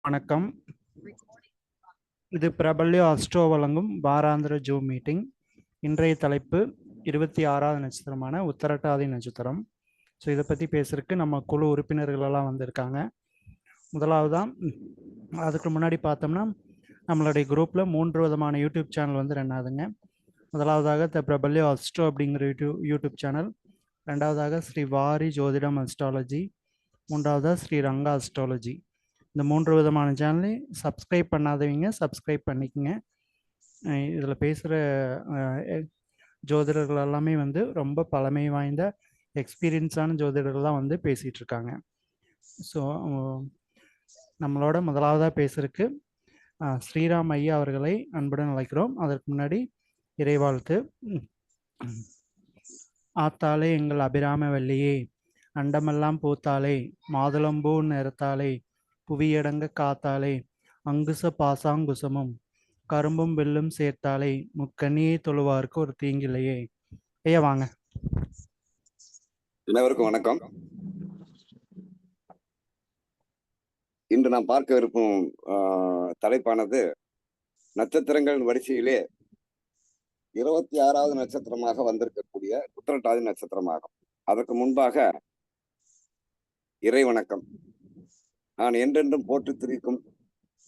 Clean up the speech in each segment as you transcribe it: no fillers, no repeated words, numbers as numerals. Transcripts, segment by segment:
வணக்கம். இது பிரபல்ய அஸ்ட்ரோ வழங்கும் வாராந்திர ஜூம் மீட்டிங். இன்றைய தலைப்பு 26வது நட்சத்திரமான உத்திரட்டாதி நட்சத்திரம். ஸோ இதை பற்றி பேசுறதுக்கு நம்ம குழு உறுப்பினர்களெல்லாம் வந்திருக்காங்க. முதலாவதான் அதுக்கு முன்னாடி பார்த்தோம்னா நம்மளுடைய குரூப்பில் 3 விதமான யூடியூப் சேனல் வந்து ரன் ஆகுதுங்க. முதலாவதாக த பிரபல்ய அஸ்ட்ரோ அப்படிங்கிற யூடியூப் சேனல், ரெண்டாவதாக ஸ்ரீ வாரி ஜோதிடம் அஸ்ட்ராலஜி, மூன்றாவதாக ஸ்ரீ ரங்கா அஸ்ட்ராலஜி. இந்த 3 விதமான சேனலையும் சப்ஸ்கிரைப் பண்ணாதவங்க சப்ஸ்கிரைப் பண்ணிக்கோங்க. இதில் பேசுகிற ஜோதிடர்கள் எல்லாமே வந்து ரொம்ப பழமை வாய்ந்த எக்ஸ்பீரியன்ஸான ஜோதிடர்கள்லாம் வந்து பேசிகிட்டு இருக்காங்க. ஸோ நம்மளோட முதலாவதாக பேசுறதுக்கு ஸ்ரீராம் ஐயா அவர்களை அன்புடன் அழைக்கிறோம். அதற்கு முன்னாடி இறைவாழ்த்து. ஆத்தாலே எங்கள் அபிராம வல்லியே, அண்டமெல்லாம் பூத்தாலே, மாதுளம்பூ நிறத்தாலே, புவியடங்க காத்தாலே, அங்குச பாசாங்குசமும் கரும்பும் வெல்லும் சேர்த்தாலே, முக்கண்ணியை தொழுவாருக்கு ஒரு தீங்கில்லையே. ஐயா வாங்க. அனைவருக்கும் வணக்கம். இன்று நாம் பார்க்கவிருக்கும் தலைப்பானது நட்சத்திரங்கள் வரிசையிலே 26வது நட்சத்திரமாக வந்திருக்கக்கூடிய உத்திரட்டாதி நட்சத்திரமாகும். அதற்கு முன்பாக இறை வணக்கம். நான் என்றென்றும் போற்றி திரிக்கும்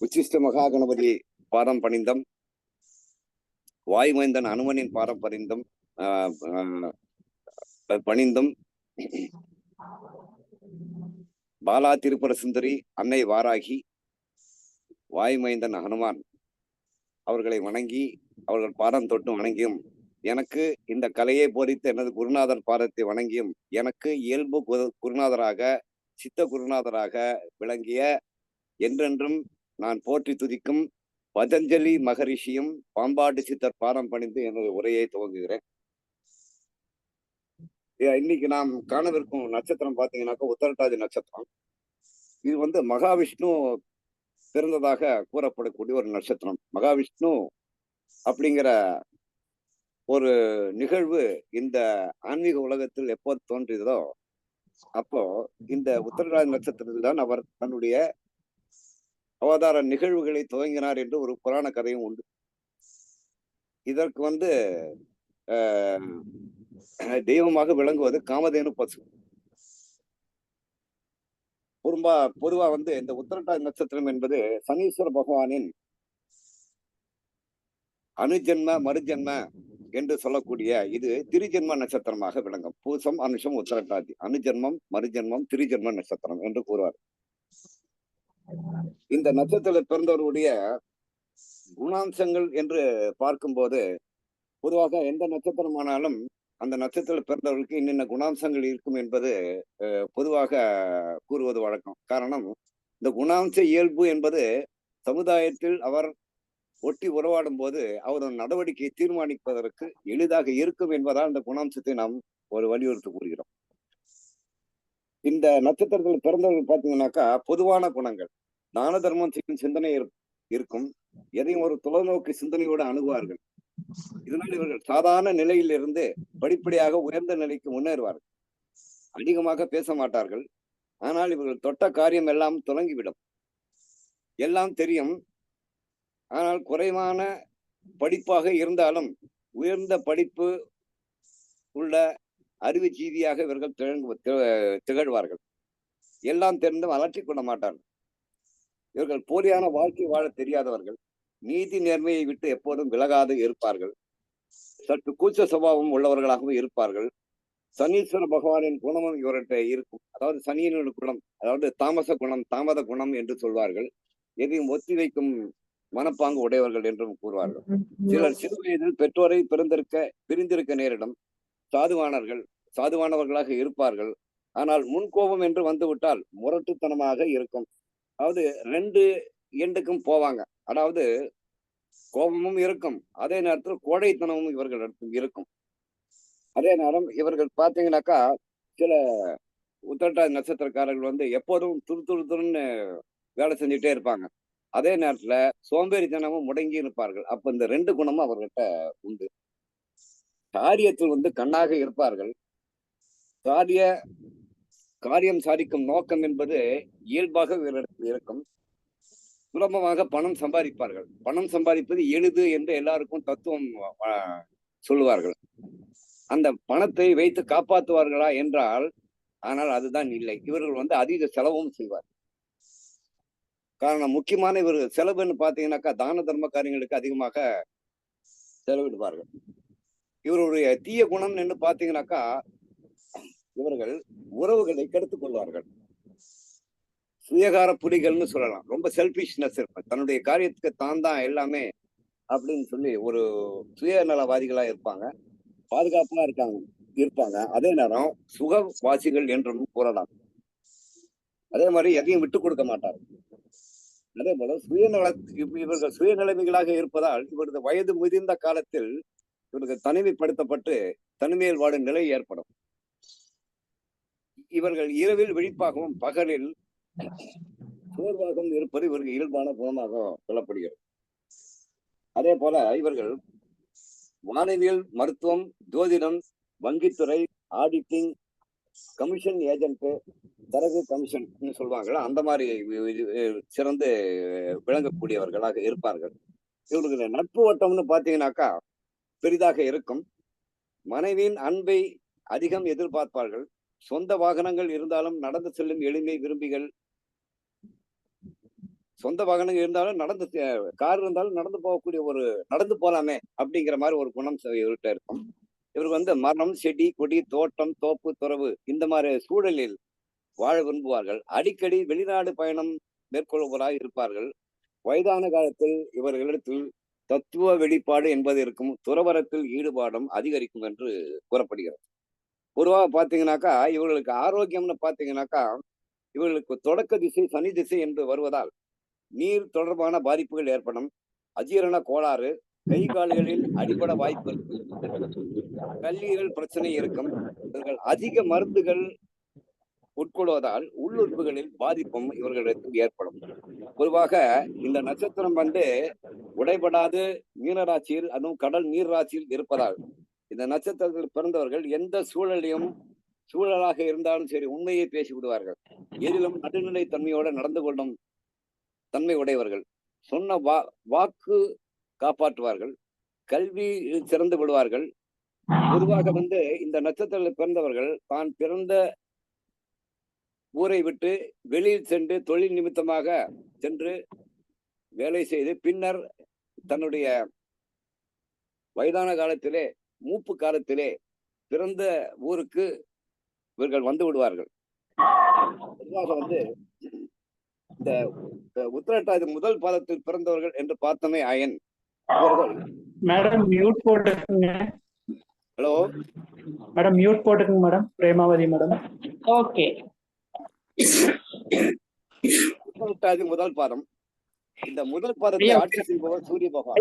உச்சிஷ்ட மகா கணபதி பாதம் பணிந்தம், வாயுமைந்தன் அனுமனின் பாதம் பணிந்தும், பாலா திருப்புர சுந்தரி அன்னை வாராகி, வாயுமைந்தன் ஹனுமான் அவர்களை வணங்கி அவர்கள் பாதம் தொட்டு வணங்கியும், எனக்கு இந்த கலையை போதித்த எனது குருநாதர் பாதத்தை வணங்கியும், எனக்கு இயல்பு குருநாதராக சித்த குருநாதராக விளங்கிய என்றென்றும் நான் போற்றி துதிக்கும் பதஞ்சலி மகரிஷியும் பாம்பாட்டு சித்தர் பாதம் பணிந்து எனது உரையை துவங்குகிறேன். இன்னைக்கு நாம் காணவிருக்கும் நட்சத்திரம் பார்த்தீங்கன்னாக்கா உத்திரட்டாதி நட்சத்திரம். இது வந்து மகாவிஷ்ணு பிறந்ததாக கூறப்படக்கூடிய ஒரு நட்சத்திரம். மகாவிஷ்ணு அப்படிங்கிற ஒரு நிகழ்வு இந்த ஆன்மீக உலகத்தில் எப்போது தோன்றியதோ அப்போ இந்த உத்திரட்டாதி நட்சத்திரத்தில் தான் அவர் தன்னுடைய அவதார நிகழ்வுகளை துவங்கினார் என்று ஒரு புராண கதையும் உண்டு. இதற்கு வந்து தெய்வமாக விளங்குவது காமதேனு பசு. பொதுவா வந்து இந்த உத்திரட்டாதி நட்சத்திரம் என்பது சனீஸ்வர பகவானின் அனுஜென்ம மறுஜென்ம என்று சொல்லக்கூடிய இது திரிஜென்ம நட்சத்திரமாக விளங்கும். பூசம், அனுஷம், உத்திரட்டாதி, அனுஜென்மம், மறுஜென்மம், திரிஜென்ம நட்சத்திரம் என்று கூறுவார். இந்த நட்சத்திரத்தில் பிறந்தவருடைய குணாம்சங்கள் என்று பார்க்கும்போது பொதுவாக எந்த நட்சத்திரமானாலும் அந்த நட்சத்திரத்தில் பிறந்தவர்களுக்கு இன்னென்ன குணாம்சங்கள் இருக்கும் என்பது பொதுவாக கூறுவது வழக்கம். காரணம், இந்த குணாம்ச இயல்பு என்பது சமுதாயத்தில் அவர் ஒட்டி உறவாடும் போது அவரது நடவடிக்கையை தீர்மானிப்பதற்கு எளிதாக இருக்கும் என்பதால் இந்த குணாம்சத்தை நாம் ஒரு வலியுறுத்தி கூறுகிறோம். இந்த நட்சத்திரத்தில் பிறந்தவர்கள் பார்த்தீங்கன்னாக்கா பொதுவான குணங்கள், தான தர்மம் செய்யும் சிந்தனை இருக்கும், எதையும் ஒரு தொலைநோக்கு சிந்தனையோடு அணுகுவார்கள். இதனால் இவர்கள் சாதாரண நிலையிலிருந்து படிப்படியாக உயர்ந்த நிலைக்கு முன்னேறுவார்கள். அதிகமாக பேச மாட்டார்கள், ஆனால் இவர்கள் தொட்ட காரியம் எல்லாம் தொடங்கிவிடும். எல்லாம் தெரியும், ஆனால் குறைவான படிப்பாக இருந்தாலும் உயர்ந்த படிப்பு உள்ள அறிவு ஜீவியாக இவர்கள் திகழ்வார்கள். எல்லாம் தெரிந்தும் அலற்றிக் கொள்ள மாட்டார்கள். இவர்கள் போலியான வாழ்க்கை வாழ தெரியாதவர்கள், நீதி நேர்மையை விட்டு எப்போதும் விலகாது இருப்பார்கள். சற்று கூச்ச சுபாவம் உள்ளவர்களாகவும் இருப்பார்கள். சனீஸ்வர பகவானின் குணமும் இவர்கிட்ட இருக்கும். அதாவது சனியினுடைய குணம், அதாவது தாமச குணம், தாமத குணம் என்று சொல்வார்கள். எதையும் ஒத்தி வைக்கும் மனப்பாங்கு உடையவர்கள் என்றும் கூறுவார்கள். சிலர் சிறு வயதில் பெற்றோரை பிரிந்திருக்க நேரிடும். சாதுவானவர்களாக இருப்பார்கள். ஆனால் முன்கோபம் என்று வந்துவிட்டால் முரட்டுத்தனமாக இருக்கும். அதாவது 2 எண்டுக்கும் போவாங்க. அதாவது கோபமும் இருக்கும், அதே நேரத்தில் கோழைத்தனமும் இவர்களிடத்தில் இருக்கும். அதே நேரம் இவர்கள் பார்த்தீங்கன்னாக்கா சில உத்திரட்டாதி நட்சத்திரக்காரர்கள் வந்து எப்போதும் துருன்னு வேலை செஞ்சுட்டே இருப்பாங்க. அதே நேரத்துல சோம்பேறித்தனமும் முடங்கி இருப்பார்கள். அப்ப இந்த 2 குணமும் அவர்கிட்ட உண்டு. காரியத்தில் வந்து கண்ணாக இருப்பார்கள். காரியம் சாதிக்கும் நோக்கம் என்பது இயல்பாக இருக்கும். சுலபமாக பணம் சம்பாதிப்பார்கள். பணம் சம்பாதிப்பது எளிது என்று எல்லாருக்கும் தத்துவம் சொல்லுவார்கள். அந்த பணத்தை வைத்து காப்பாற்றுவார்களா என்றால், ஆனால் அதுதான் இல்லை. இவர்கள் அதீத செலவும் செய்வார். காரணம் முக்கியமான இவர் செலவுன்னு பாத்தீங்கன்னாக்கா தான தர்ம காரியங்களுக்கு அதிகமாக செலவிடுவார்கள். இவருடைய தீய குணம் என்று பாத்தீங்கன்னாக்கா இவர்கள் உறவுகளை கெடுத்துக் கொள்வார்கள். சுயகார புலிகள்னு சொல்லலாம். ரொம்ப செல்பிஷ்னஸ் இருப்பாங்க. தன்னுடைய காரியத்துக்கு தான் எல்லாமே அப்படின்னு சொல்லி ஒரு சுயநலவாதிகளா இருப்பாங்க. பாதுகாப்பா இருப்பாங்க. அதே நேரம் சுகவாசிகள் என்றும் கூறலாம். அதே மாதிரி எதையும் விட்டுக் கொடுக்க மாட்டார். அதே போல இவர்கள் சுயநிலைமைகளாக இருப்பதால் இவரது வயது முதிர்ந்த காலத்தில் இவர்கள் தனிமைப்படுத்தப்பட்டு தனிமையில் வாடும் நிலை ஏற்படும். இவர்கள் இரவில் விழிப்பாகவும் பகலில் சோர்வாகவும் இருப்பது இவர்கள் இயல்பான குணமாக சொல்லப்படுகிறது. அதே போல இவர்கள் வானவியல், மருத்துவம், ஜோதிடம், வங்கித்துறை, ஆடிட்டிங், கமிஷன் ஏஜென்ட், தரகு கமிஷன் சொல்லுவாங்களா, அந்த மாதிரி சிறந்து விளங்கக்கூடியவர்களாக இருப்பார்கள். இவர்களுடைய நட்பு வட்டம்னு பாத்தீங்கன்னாக்கா பெரிதாக இருக்கும். மனைவியின் அன்பை அதிகம் எதிர்பார்ப்பார்கள். சொந்த வாகனங்கள் இருந்தாலும் நடந்து செல்லும் எளிமை விரும்பிகள். சொந்த வாகனங்கள் இருந்தாலும் கார் இருந்தாலும் நடந்து போலாமே அப்படிங்கிற மாதிரி ஒரு குணம் இவர்கிட்ட இருக்கும். இவர் மரம், செடி, கொடி, தோட்டம், தோப்பு, துறவு இந்த மாதிரி சூழலில் வாழ விரும்புவார்கள். அடிக்கடி வெளிநாடு பயணம் மேற்கொள்வராக இருப்பார்கள். வயதான காலத்தில் இவர்களிடத்தில் தத்துவ வெளிப்பாடு என்பது இருக்கும். துறவரத்தில் ஈடுபாடும் அதிகரிக்கும் என்று கூறப்படுகிறது. பொதுவாக பாத்தீங்கன்னாக்கா இவர்களுக்கு ஆரோக்கியம்னு பாத்தீங்கன்னாக்கா இவர்களுக்கு தொடக்க திசை சனி திசை என்று வருவதால் நீர் தொடர்பான பாதிப்புகள் ஏற்படும். அஜீரண கோளாறு, கை கால்களில் அடிபட வாய்ப்பு இருக்கு. கல்லீரல் பிரச்சனை இருக்கும். இவர்கள் அதிக மருந்துகள் உட்கொள்வதால் உள்ளுறுப்புகளில் பாதிப்பும் இவர்களுக்கு ஏற்படும். பொதுவாக இந்த நட்சத்திரம் உடைபடாது மீனராசியில், அதுவும் கடல் நீர் ராசியில் இருப்பதால் இந்த நட்சத்திரத்தில் பிறந்தவர்கள் எந்த சூழலாக இருந்தாலும் சரி உண்மையை பேசி விடுவார்கள். எதிலும் நடுநிலை தன்மையோட நடந்து கொள்ளும் தன்மை உடையவர்கள். சொன்ன வாக்கு காப்பாற்றுவார்கள். கல்வி சிறந்து விடுவார்கள். பொதுவாக இந்த நட்சத்திரத்தில் பிறந்தவர்கள் தான் பிறந்த ஊரை விட்டு வெளியில் சென்று தொழில் நிமித்தமாக சென்று வேலை செய்து பின்னர் தன்னுடைய வயதான காலத்திலே, மூப்பு காலத்திலே பிறந்த ஊருக்கு இவர்கள் வந்து விடுவார்கள். பொதுவாக இந்த உத்திரட்டாதி முதல் பாதத்தில் பிறந்தவர்கள் என்று பார்த்தமே அயன் மேடம் மியூட் போட்டுக்குங்க. ஹலோ மேடம் மியூட் போட்டுக்குங்க madam. Premavathi madam. Okay. Uthirattathi முதல் பாதம். இந்த முதல் பாதத்தை ஆட்சி செய்பவர் சூரிய பகவான்.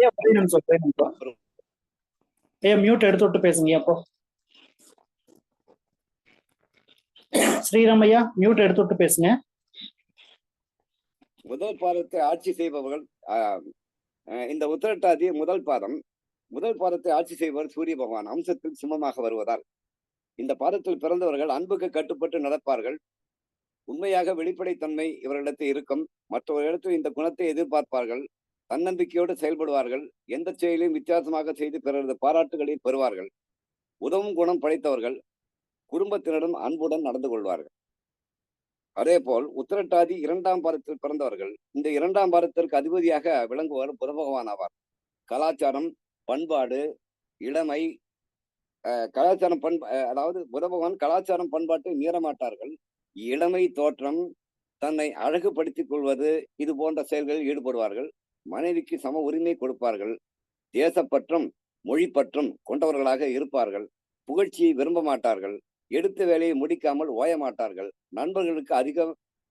மியூட் எடுத்து விட்டு பேசுங்க. அப்போ ஸ்ரீராமையா மியூட் எடுத்து விட்டு பேசுங்க. முதல் பாதத்தை ஆட்சி செய்பவர்கள் இந்த உத்திரட்டாதி முதல் பாதத்தை ஆட்சி செய்பவர் சூரிய பகவான் அம்சத்தில் சிம்மமாக வருவதால் இந்த பாதத்தில் பிறந்தவர்கள் அன்புக்கு கட்டுப்பட்டு நடப்பார்கள். உண்மையாக வெளிப்படைத்தன்மை இவர்களிடத்தில் இருக்கும். மற்றவர்களிடத்தில் இந்த குணத்தை எதிர்பார்ப்பார்கள். தன்னம்பிக்கையோடு செயல்படுவார்கள். எந்த செயலையும் வித்தியாசமாக செய்து பிறரது பாராட்டுகளை பெறுவார்கள். உதவும் குணம் படைத்தவர்கள். குடும்பத்தினரும் அன்புடன் நடந்து கொள்வார்கள். அதே போல் உத்திரட்டாதி இரண்டாம் பாதத்தில் பிறந்தவர்கள் இந்த இரண்டாம் பாதத்திற்கு அதிபதியாக விளங்குவார் புத பகவான் ஆவார். கலாச்சாரம், பண்பாடு, இளமை, கலாச்சாரம் அதாவது புத பகவான் கலாச்சாரம் பண்பாட்டை மீறமாட்டார்கள். இளமை தோற்றம், தன்னை அழகுபடுத்திக் கொள்வது, இது போன்ற செயல்களில் ஈடுபடுவார்கள். மனைவிக்கு சம உரிமை கொடுப்பார்கள். தேசப்பற்றும் மொழிப்பற்றும் கொண்டவர்களாக இருப்பார்கள். புகழ்ச்சியை விரும்ப மாட்டார்கள். எடுத்த வேலையை முடிக்காமல் ஓய மாட்டார்கள்.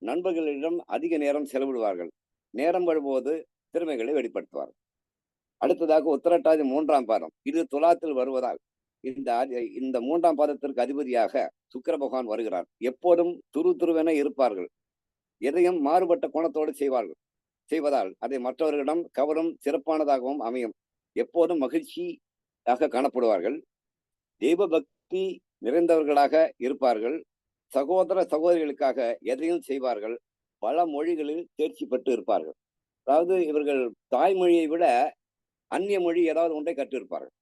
நண்பர்களிடம் அதிக நேரம் செலவிடுவார்கள். நேரம் வரும்போது திறமைகளை வெளிப்படுத்துவார்கள். அடுத்ததாக உத்திரட்டாதி மூன்றாம் பாதம். இது துலாத்தில் வருவதால் இந்த மூன்றாம் பாதத்திற்கு அதிபதியாக சுக்கிர பகவான் வருகிறார். எப்போதும் துருவென இருப்பார்கள். எதையும் மாறுபட்ட கோணத்தோடு செய்வதால் அதை மற்றவர்களிடம் கவரும் சிறப்பானதாகவும் அமையும். எப்போதும் மகிழ்ச்சியாக காணப்படுவார்கள். தெய்வ பக்தி நிறைந்தவர்களாக இருப்பார்கள். சகோதர சகோதரிகளுக்காக எதையும் செய்வார்கள். பல மொழிகளில் தேர்ச்சி பெற்று இருப்பார்கள். அதாவது இவர்கள் தாய்மொழியை விட அந்நிய மொழி ஏதாவது ஒன்றை கற்றிருப்பார்கள்.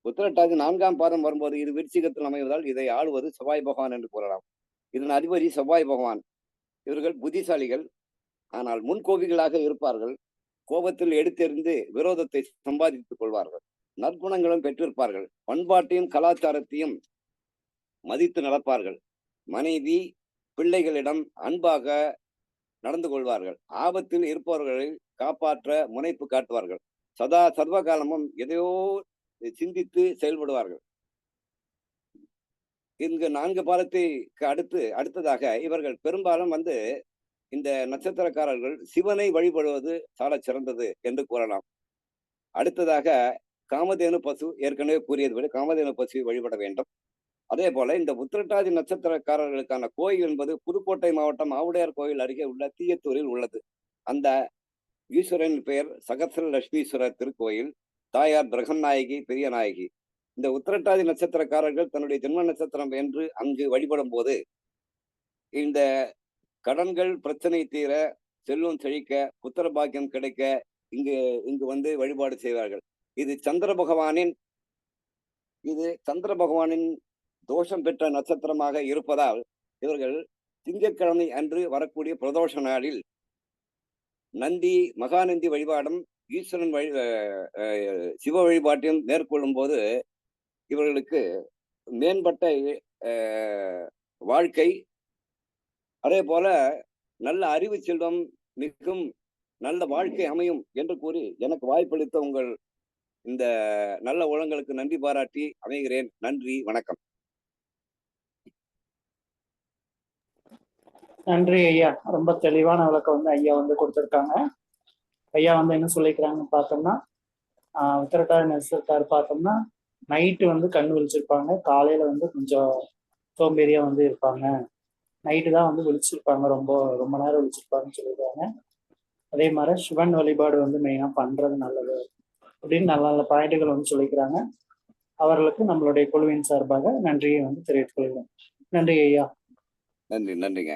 உத்திரட்டாதி 4ஆம் பாதம் வரும்போது இது விருச்சிகத்தில் அமைவதால் இதை ஆளுவது செவ்வாய் பகவான் என்று கூறலாம். இதன் அதிபதி செவ்வாய் பகவான். இவர்கள் புத்திசாலிகள், ஆனால் முன்கோபிகளாக இருப்பார்கள். கோபத்தில் எடுத்தெறிந்து விரோதத்தை சம்பாதித்துக் கொள்வார்கள். நற்குணங்களும் பெற்றிருப்பார்கள். பண்பாட்டையும் கலாச்சாரத்தையும் மதித்து நடப்பார்கள். மனைவி பிள்ளைகளிடம் அன்பாக நடந்து கொள்வார்கள். ஆபத்தில் இருப்பவர்களை காப்பாற்ற முனைப்பு காட்டுவார்கள். சதா சர்வ காலமும் எதையோ சிந்தித்து செயல்படுவார்கள். இங்கு 4 பாதத்துக்கு அடுத்ததாக இவர்கள் பெரும்பாலும் இந்த நட்சத்திரக்காரர்கள் சிவனை வழிபடுவது சால சிறந்தது என்று கூறலாம். அடுத்ததாக காமதேனு பசு, ஏற்கனவே கூறியதுபடி காமதேனு பசுவை வழிபட வேண்டும். அதே போல இந்த உத்திரட்டாதி நட்சத்திரக்காரர்களுக்கான கோயில் என்பது புதுக்கோட்டை மாவட்டம் ஆவுடையார் கோயில் அருகே உள்ள தீயத்தூரில் உள்ளது. அந்த ஈஸ்வரன் பெயர் சகஸ்ர லட்சுமீஸ்வரர் திருக்கோயில். தாயார் பிரகநாயகி, பெரிய நாயகி. இந்த உத்திரட்டாதி நட்சத்திரக்காரர்கள் தன்னுடைய ஜென்ம நட்சத்திரம் என்று அங்கு வழிபடும் போது இந்த கடன்கள் பிரச்சனை தீர, செல்வம் செழிக்க, புத்திர பாக்கியம் கிடைக்க இங்கு வழிபாடு செய்வார்கள். இது சந்திர பகவானின் தோஷம் பெற்ற நட்சத்திரமாக இருப்பதால் இவர்கள் திங்கட்கிழமை அன்று வரக்கூடிய பிரதோஷ நாளில் மகாநந்தி வழிபாடும் ஈஸ்வரன் சிவ வழிபாட்டையும் மேற்கொள்ளும் போது இவர்களுக்கு மேம்பட்ட வாழ்க்கை, அதே போல நல்ல அறிவு செல்வம் மிகவும் நல்ல வாழ்க்கை அமையும் என்று கூறி எனக்கு வாய்ப்பளித்த உங்கள் இந்த நல்ல உலகங்களுக்கு நன்றி பாராட்டி அமைகிறேன். நன்றி, வணக்கம். நன்றி ஐயா. ரொம்ப தெளிவான விளக்கம் ஐயா கொடுத்துருக்காங்க. ஐயா என்ன சொல்லிக்கிறாங்கன்னு பார்த்தோம்னா, உத்திரட்டாதி நட்சத்திரத்தார் பார்த்தோம்னா நைட்டு கண் விழிச்சிருப்பாங்க, காலையில கொஞ்சம் சோம்பேறியா இருப்பாங்க, நைட்டு தான் விழிச்சிருப்பாங்க, ரொம்ப ரொம்ப நேரம் விழிச்சிருப்பாங்கன்னு சொல்லியிருக்காங்க. அதே மாதிரி சிவன் வழிபாடு மெயினாக பண்றது நல்லது அப்படின்னு நல்ல நல்ல பாயிண்ட்டுகள் சொல்லிக்கிறாங்க. அவர்களுக்கு நம்மளுடைய குழுவின் சார்பாக நன்றியை தெரிவித்துக் கொள்கிறோம். நன்றி ஐயா. நன்றிங்க.